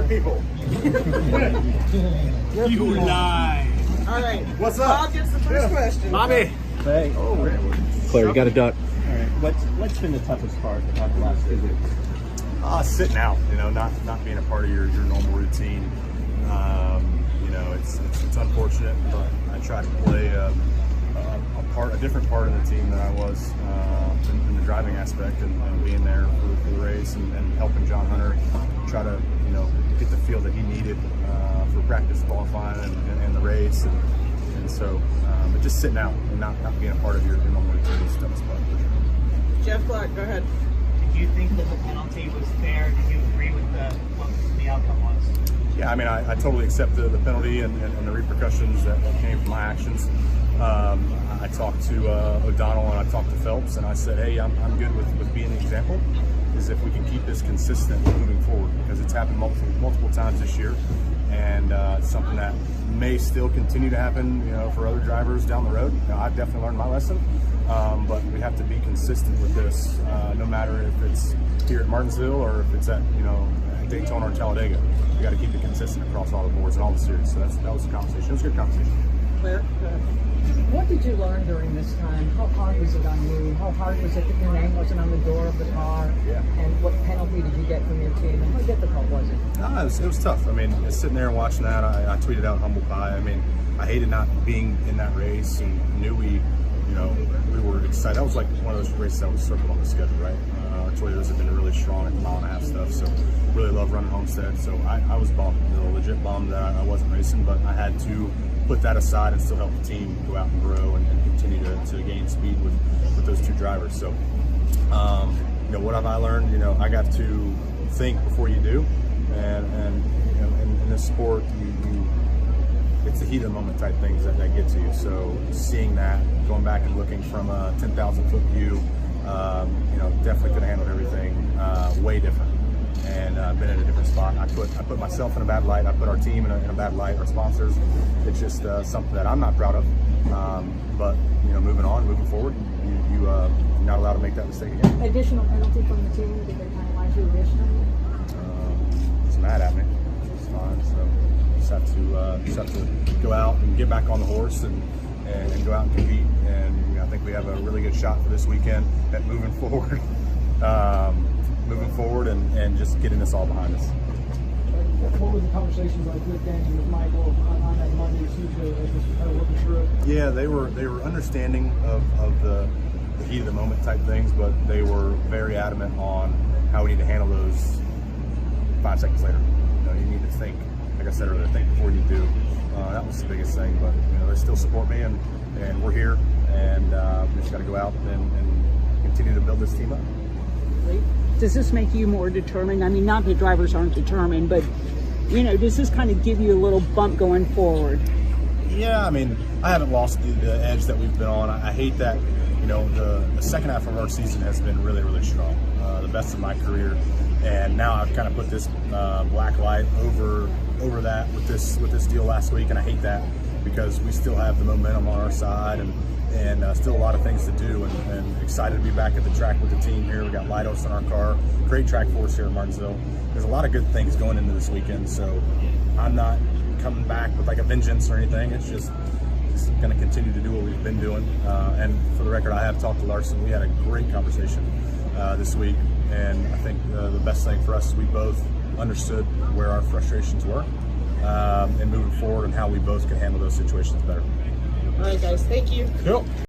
people. You lie. All right. What's up? Bob gets the first question. Bobby. Hey. Oh, Claire, you got a duck. All right. What's been the toughest part about the last 2 weeks? Sitting out, not being a part of your normal routine. It's unfortunate, but I try to play a different part of the team than I was in the driving aspect, and being there for the race and helping John Hunter try to get the feel that he needed for practice qualifying and the race, and so but just sitting out and not being a part of your normal routine is tough. Jeff Clark, go ahead. Did you think that the penalty was fair? Did you agree with what the outcome was? Yeah, I mean, I totally accept the penalty and the repercussions that came from my actions. I talked to O'Donnell and I talked to Phelps, and I said, hey, I'm good with being the example, is if we can keep this consistent moving forward, because it's happened multiple times this year, and it's something that may still continue to happen, for other drivers down the road. I've definitely learned my lesson, but we have to be consistent with this, no matter if it's here at Martinsville or if it's at Daytona or Talladega. We got to keep it consistent across all the boards and all the series. So that was the conversation. It was a good conversation. Claire, go ahead. What did you learn during this time? How hard was it on you? How hard was it that your name wasn't on the door of the car? Yeah. And what penalty did you get from your team? And how difficult was it? It was tough. I mean, sitting there and watching that, I tweeted out humble pie. I mean, I hated not being in that race, and knew we were excited. That was like one of those races that was circled on the schedule, right? Our Toyotas have been really strong at the mile-and-a-half stuff, so really love running Homestead. So I was bummed, legit bummed that I wasn't racing, but I had to put that aside and still help the team go out and grow and continue to gain speed with those two drivers. So, what have I learned? I got to think before you do, and in this sport, it's the heat of the moment type things that get to you. So seeing that, going back and looking from a 10,000 foot view, definitely could have handled everything way different, and been in a different spot. I put myself in a bad light. I put our team in a bad light. Our sponsors. It's just something that I'm not proud of. But moving forward, you're not allowed to make that mistake again. Additional penalty from the team? Did they penalize you additionally? He's mad at me. It's fine. So just have to go out and get back on the horse and go out and compete. And I think we have a really good shot for this weekend at moving forward. And just getting this all behind us. What were the conversations like with Dan and with Michael on that Monday, Tuesday, as was kind of working through it? Yeah, they were understanding of the heat of the moment type things, but they were very adamant on how we need to handle those 5 seconds later. You need to think, like I said earlier, think before you do. That was the biggest thing, but they still support me, and we're here, and we just got to go out and continue to build this team up. Does this make you more determined? I mean, not that drivers aren't determined, but does this kind of give you a little bump going forward? Yeah, I mean, I haven't lost the edge that we've been on. I hate that, the second half of our season has been really, really strong, the best of my career, and now I've kind of put this black light over that with this deal last week, and I hate that because we still have the momentum on our side, and still a lot of things to do, and excited to be back at the track with the team here. We got Lidos in our car, great track for us here in Martinsville. There's a lot of good things going into this weekend, so I'm not coming back with like a vengeance or anything. It's just going to continue to do what we've been doing. And for the record, I have talked to Larson. We had a great conversation this week, and I think the best thing for us is we both understood where our frustrations were, and moving forward and how we both can handle those situations better. All right, guys. Thank you. Cool.